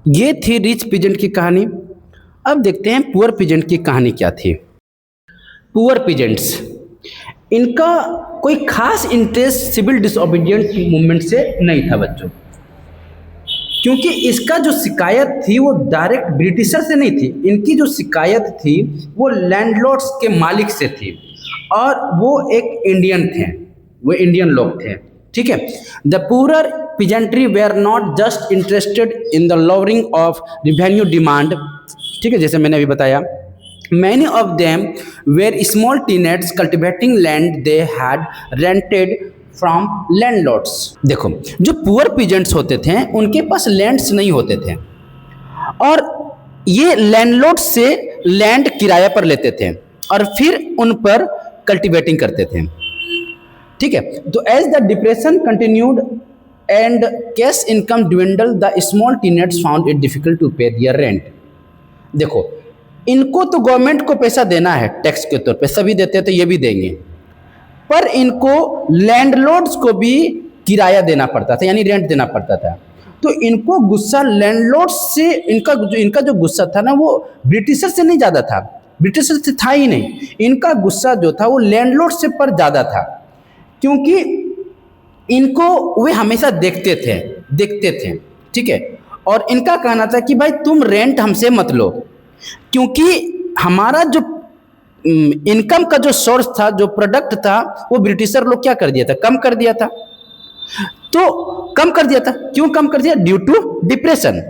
ये थी rich peasant की कहानी। अब देखते हैं पुअर पीजेंट की कहानी क्या थी। पुअर पीजेंट्स, इनका कोई खास इंटरेस्ट सिविल डिसोबीडियंट मूवमेंट से नहीं था बच्चों, क्योंकि इसका जो शिकायत थी वो डायरेक्ट ब्रिटिशर से नहीं थी। इनकी जो शिकायत थी वो लैंडलॉर्ड्स के मालिक से थी, और वो एक इंडियन थे, वो इंडियन लोग थे। ठीक है। The poor peasantry were not just interested in the lowering of revenue demand, ठीक है, जैसे मैंने अभी बताया। Many of them were small tenants cultivating land they had rented from landlords। देखो, जो पुअर पीजेंट्स होते थे उनके पास लैंड्स नहीं होते थे, और ये लैंडलॉर्ड से लैंड किराए पर लेते थे और फिर उन पर कल्टीवेटिंग करते थे। ठीक है। तो as the depression continued and cash income dwindled, the small tenants found it difficult to pay their rent। देखो, इनको तो गवर्नमेंट को पैसा देना है टैक्स के तौर पे, सभी देते हैं तो ये भी देंगे, पर इनको लैंडलॉर्ड्स को भी किराया देना पड़ता था, यानी रेंट देना पड़ता था। तो इनको गुस्सा लैंडलॉर्ड्स से, इनका जो गुस्सा था ना वो ब्रिटिशर से नहीं ज़्यादा था, ब्रिटिशर से था ही नहीं, इनका गुस्सा जो था वो लैंडलॉर्ड से पर ज़्यादा था, क्योंकि इनको वे हमेशा देखते थे। ठीक है। और इनका कहना था कि भाई तुम रेंट हमसे मत लो, क्योंकि हमारा जो इनकम का जो सोर्स था, जो प्रोडक्ट था, वो ब्रिटिशर लोग क्या कर दिया था, कम कर दिया था। तो कम कर दिया था, क्यों कम कर दिया? Due to depression.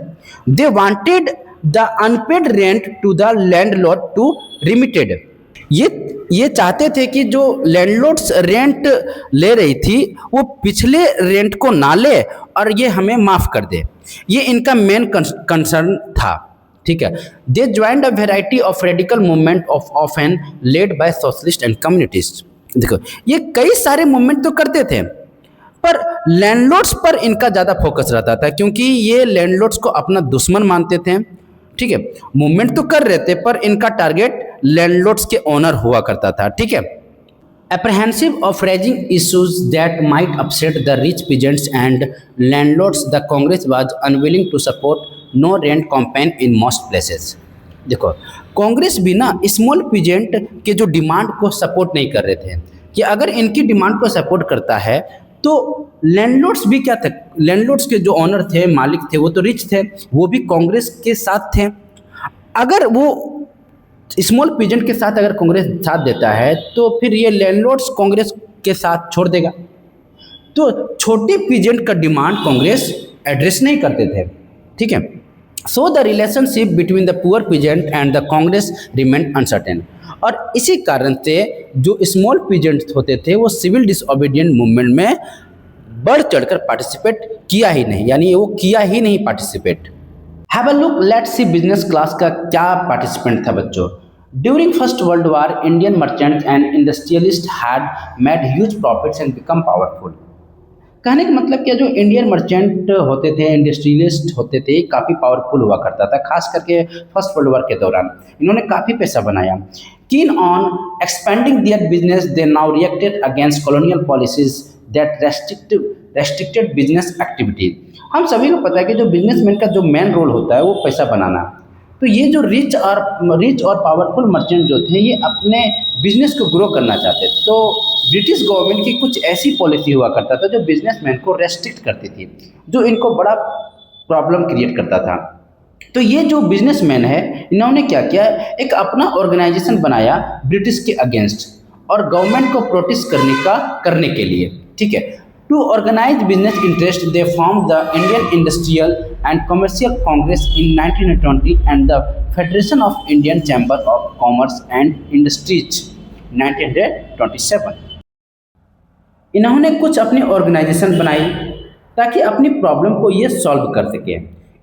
They wanted the unpaid rent to the landlord to remitted. ये चाहते थे कि जो लैंडलॉर्ड्स रेंट ले रही थी वो पिछले रेंट को ना ले और ये हमें माफ़ कर दे। ये इनका मेन कंसर्न था। ठीक है। They joined a variety of radical movement often led by socialist and communist. देखो, ये कई सारे मूवमेंट तो करते थे, पर लैंडलॉर्ड्स पर इनका ज़्यादा फोकस रहता था, क्योंकि ये लैंडलॉर्ड्स को अपना दुश्मन मानते थे। ठीक है। मूवमेंट तो कर रहे थे, पर इनका टारगेट लैंडलॉर्ड्स के ओनर हुआ करता था। ठीक है। Apprehensive of raising issues that might upset the rich peasants and landlords, the Congress was unwilling to support no rent campaign in most places। देखो, कांग्रेस भी ना स्मॉल पीजेंट के जो डिमांड को सपोर्ट नहीं कर रहे थे, कि अगर इनकी डिमांड को सपोर्ट करता है तो लैंडलॉर्ड्स भी क्या थे, लैंडलॉर्ड्स के जो ओनर थे, मालिक थे, वो तो रिच थे, वो भी कांग्रेस के साथ थे। अगर वो स्मॉल पीजेंट के साथ अगर कांग्रेस साथ देता है तो फिर ये लैंडलॉर्ड्स कांग्रेस के साथ छोड़ देगा। तो छोटे पीजेंट का डिमांड कांग्रेस एड्रेस नहीं करते थे। ठीक है। So the relationship between the poor peasant and the Congress remain uncertain. और इसी कारण से जो स्मॉल पीजेंट होते थे वो सिविल डिसओबीडियंट मूवमेंट में बढ़ चढ़कर पार्टिसिपेट किया ही नहीं, यानी वो किया ही नहीं participate. Have a look, let's see business class का क्या पार्टिसिपेंट था बच्चों। During first world war Indian merchants and industrialist had made huge profits and become powerful. कहने का मतलब क्या, जो इंडियन मर्चेंट होते थे, इंडस्ट्रियलिस्ट होते थे, काफ़ी पावरफुल हुआ करता था, खास करके फर्स्ट वर्ल्ड वार के दौरान इन्होंने काफ़ी पैसा बनाया। Keen on expanding their business, they now reacted against colonial policies that restricted business activity. हम सभी को पता है कि जो बिजनेसमैन का जो मेन रोल होता है वो पैसा बनाना। तो ये जो रिच और पावरफुल मर्चेंट जो थे, ये अपने बिजनेस को ग्रो करना चाहते थे। तो ब्रिटिश गवर्नमेंट की कुछ ऐसी पॉलिसी हुआ करता था जो बिजनेसमैन को रेस्ट्रिक्ट करती थी, जो इनको बड़ा प्रॉब्लम क्रिएट करता था। तो ये जो बिजनेसमैन है, इन्होंने क्या किया, एक अपना ऑर्गेनाइजेशन बनाया ब्रिटिश के अगेंस्ट और गवर्नमेंट को प्रोटेस्ट करने के लिए। ठीक है। To organize business interest, they formed the Indian Industrial and Commercial Congress in 1920 and the Federation of Indian Chamber of Commerce and Industries 1927। इन्होंने कुछ अपनी ऑर्गेनाइजेशन बनाई ताकि अपनी प्रॉब्लम को ये सॉल्व कर सके।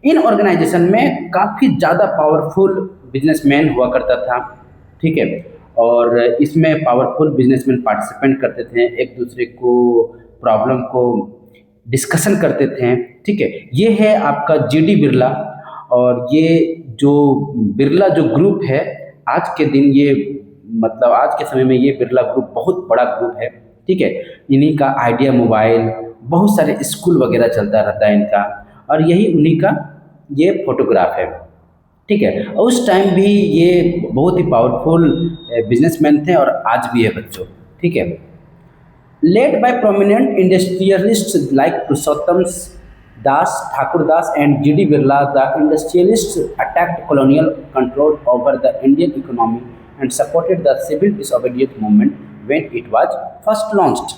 इन ऑर्गेनाइजेशन में काफ़ी ज़्यादा पावरफुल बिजनेसमैन हुआ करता था। ठीक है। और इसमें पावरफुल बिजनेसमैन पार्टिसिपेंट करते थे, एक दूसरे को प्रॉब्लम को डिस्कशन करते थे। ठीक है। ये है आपका जीडी बिरला, और ये जो बिरला जो ग्रुप है, आज के दिन ये मतलब आज के समय में ये बिरला ग्रुप बहुत बड़ा ग्रुप है। ठीक है। इन्हीं का आइडिया मोबाइल, बहुत सारे स्कूल वगैरह चलता रहता है इनका, और यही उन्हीं का ये फोटोग्राफ है। ठीक है, और उस टाइम भी ये बहुत ही पावरफुल बिजनेसमैन थे और आज भी है बच्चों। ठीक है, led by prominent industrialists like Purushottam Das, Thakur Das, and G.D. Birla, the industrialists attacked colonial control over the Indian economy and supported the civil disobedience movement when it was first launched.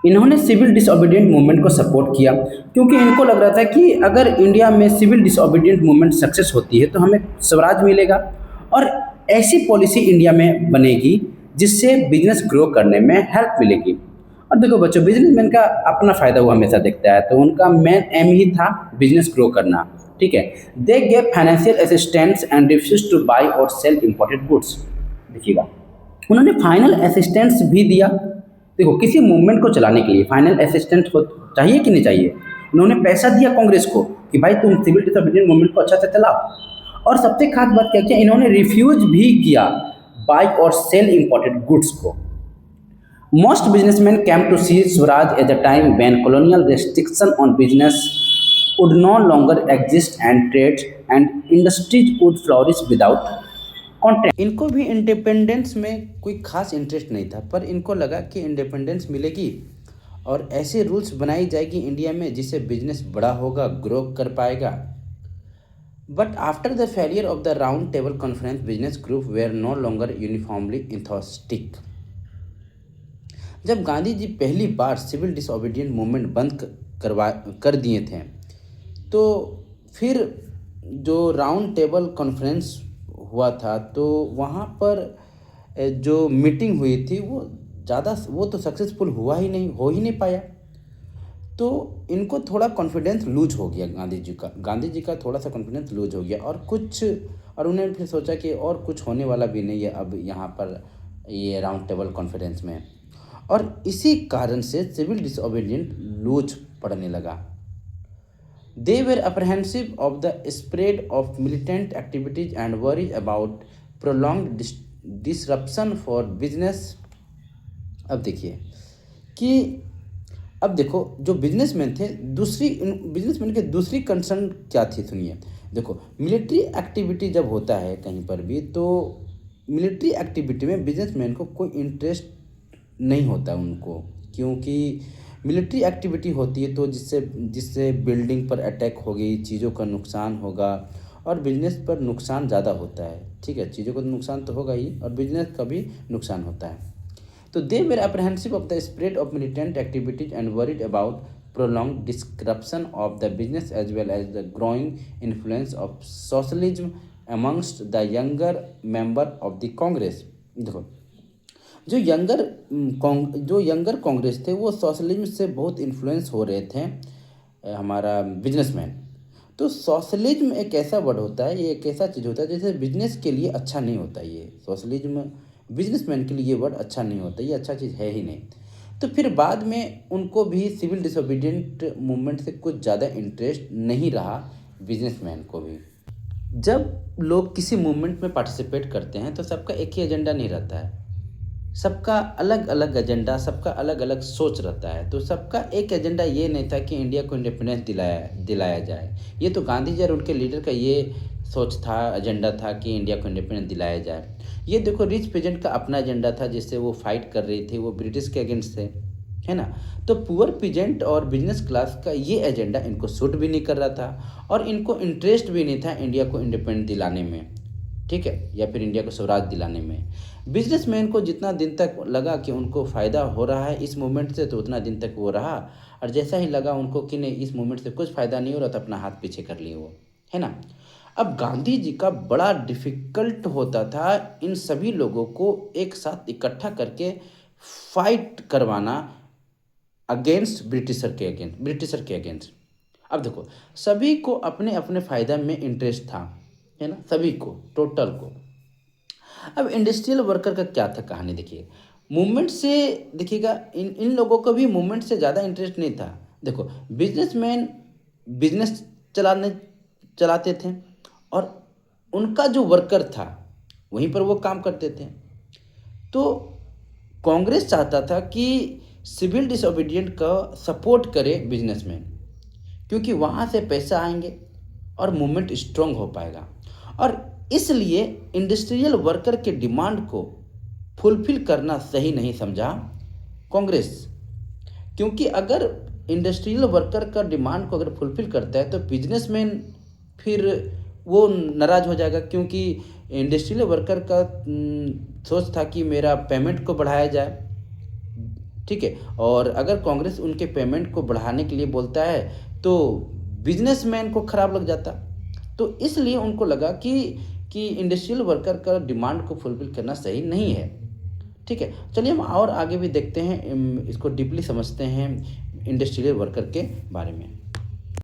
इन्होंने civil disobedient movement को support किया क्योंकि इनको लग रहा था कि अगर इंडिया में सिविल डिसोबीडिएंट मूवमेंट सक्सेस होती है तो हमें स्वराज मिलेगा और ऐसी पॉलिसी इंडिया में बनेगी जिससे बिजनेस ग्रो करने में हेल्प मिलेगी। और देखो बच्चों, बिजनेसमैन का अपना फ़ायदा वो हमेशा देखता है, तो उनका मेन एम ही था बिजनेस ग्रो करना। ठीक है, they gave financial assistance and refuse to buy और सेल इम्पोर्टेड गुड्स। देखिएगा, उन्होंने फाइनल असिस्टेंस भी दिया। देखो, किसी मूवमेंट को चलाने के लिए फाइनल असिस्टेंट को चाहिए कि नहीं चाहिए। उन्होंने पैसा दिया कांग्रेस को कि भाई तुम सिविल डिसोबीडिएंट मूवमेंट को अच्छा से चलाओ। और सबसे खास बात क्या किया, इन्होंने रिफ्यूज भी किया बाय और सेल इम्पोर्टेड गुड्स को। Most businessman came to see swaraj at the time when colonial restriction on business would no longer exist and trade and industries would flourish without content। इनको भी इंडिपेंडेंस में कोई खास interest नहीं था, पर इनको लगा कि इंडिपेंडेंस मिलेगी और ऐसे रूल्स बनाई जाएगी इंडिया में जिससे बिजनेस बड़ा होगा, ग्रो कर पाएगा। But after the failure of the round table conference business group were no longer uniformly enthusiastic. जब गांधी जी पहली बार सिविल डिसोबीडिएंट मूवमेंट बंद कर दिए थे, तो फिर जो राउंड टेबल कॉन्फ्रेंस हुआ था तो वहाँ पर जो मीटिंग हुई थी वो तो सक्सेसफुल हो ही नहीं पाया। तो इनको थोड़ा कॉन्फिडेंस लूज हो गया, गांधी जी का थोड़ा सा कॉन्फिडेंस लूज हो गया और उन्होंने फिर सोचा कि और कुछ होने वाला भी नहीं है अब यहाँ पर ये राउंड टेबल कॉन्फ्रेंस में, और इसी कारण से सिविल डिसोबीडिएंट लूज पड़ने लगा। They were apprehensive of the spread of militant activities and worried about prolonged disruption for business। अब देखिए कि अब देखो जो बिजनेसमैन थे, बिजनेसमैन के दूसरी कंसर्न क्या थी, सुनिए। देखो, मिलिट्री एक्टिविटी जब होता है कहीं पर भी, तो मिलिट्री एक्टिविटी में बिजनेसमैन को कोई इंटरेस्ट नहीं होता उनको, क्योंकि मिलिट्री एक्टिविटी होती है तो जिससे बिल्डिंग पर अटैक होगी, चीज़ों का नुकसान होगा और बिजनेस पर नुकसान ज़्यादा होता है। ठीक है, चीज़ों का नुकसान तो होगा ही और बिजनेस का भी नुकसान होता है। तो they were apprehensive of the spread of militant activities and worried about prolong disruption of the business as well as the growing influence of socialism amongst the younger member of the Congress. देखो, जो younger Congress थे वो socialism से बहुत influence हो रहे थे हमारा बिजनेसमैन। तो सोशलिज्म एक ऐसा वर्ड होता है, ये एक ऐसा चीज़ होता है जैसे बिजनेस के लिए अच्छा नहीं होता। ये सोशलिज्म बिजनेसमैन के लिए ये वर्ड अच्छा नहीं होता, ये अच्छा चीज़ है ही नहीं। तो फिर बाद में उनको भी सिविल डिसोबीडिएंट मूवमेंट से कुछ ज़्यादा इंटरेस्ट नहीं रहा, बिजनेसमैन को भी। जब लोग किसी मूवमेंट में पार्टिसिपेट करते हैं तो सबका एक ही एजेंडा नहीं रहता है, सबका अलग अलग एजेंडा, सबका अलग अलग सोच रहता है। तो सबका एक एजेंडा ये नहीं था कि इंडिया को इंडिपेंडेंस दिलाया जाए। ये तो गांधी जी और उनके लीडर का ये सोच था, एजेंडा था कि इंडिया को इंडिपेंडेंस दिलाया जाए। ये देखो, रिच पेजेंट का अपना एजेंडा था जिससे वो फाइट कर रही थी, वो ब्रिटिश के अगेंस्ट थे, है ना। तो पुअर पीजेंट और बिजनेस क्लास का ये एजेंडा इनको सूट भी नहीं कर रहा था और इनको इंटरेस्ट भी नहीं था इंडिया को इंडिपेंडेंस दिलाने में, ठीक है, या फिर इंडिया को स्वराज दिलाने में। बिजनेसमैन को जितना दिन तक लगा कि उनको फ़ायदा हो रहा है इस मूवमेंट से, तो उतना दिन तक वो रहा, और जैसा ही लगा उनको कि नहीं इस मूवमेंट से कुछ फ़ायदा नहीं हो रहा, तो अपना हाथ पीछे कर लिए वो, है ना। अब गांधी जी का बड़ा डिफ़िकल्ट होता था इन सभी लोगों को एक साथ इकट्ठा करके फाइट करवाना अगेंस्ट ब्रिटिशर के अगेंस्ट। अब देखो, सभी को अपने अपने फ़ायदा में इंटरेस्ट था, है ना, सभी को, टोटल को। अब इंडस्ट्रियल वर्कर का क्या था कहानी, देखिए। मूवमेंट से देखिएगा, इन लोगों को भी मूवमेंट से ज़्यादा इंटरेस्ट नहीं था। देखो, बिजनेसमैन बिजनेस चलाते थे और उनका जो वर्कर था वहीं पर वो काम करते थे। तो कांग्रेस चाहता था कि सिविल डिसोबीडिएंट का सपोर्ट करे बिजनेसमैन, क्योंकि वहाँ से पैसा आएंगे और मूवमेंट स्ट्रांग हो पाएगा। और इसलिए इंडस्ट्रियल वर्कर के डिमांड को फुलफिल करना सही नहीं समझा कांग्रेस, क्योंकि अगर इंडस्ट्रियल वर्कर का डिमांड को अगर फुलफिल करता है तो बिजनेसमैन फिर वो नाराज़ हो जाएगा, क्योंकि इंडस्ट्रियल वर्कर का सोच था कि मेरा पेमेंट को बढ़ाया जाए, ठीक है। और अगर कांग्रेस उनके पेमेंट को बढ़ाने के लिए बोलता है तो बिजनेसमैन को खराब लग जाता। तो इसलिए उनको लगा कि इंडस्ट्रियल वर्कर का डिमांड को फुलफिल करना सही नहीं है, ठीक है। चलिए हम और आगे भी देखते हैं, इसको डीपली समझते हैं इंडस्ट्रियल वर्कर के बारे में।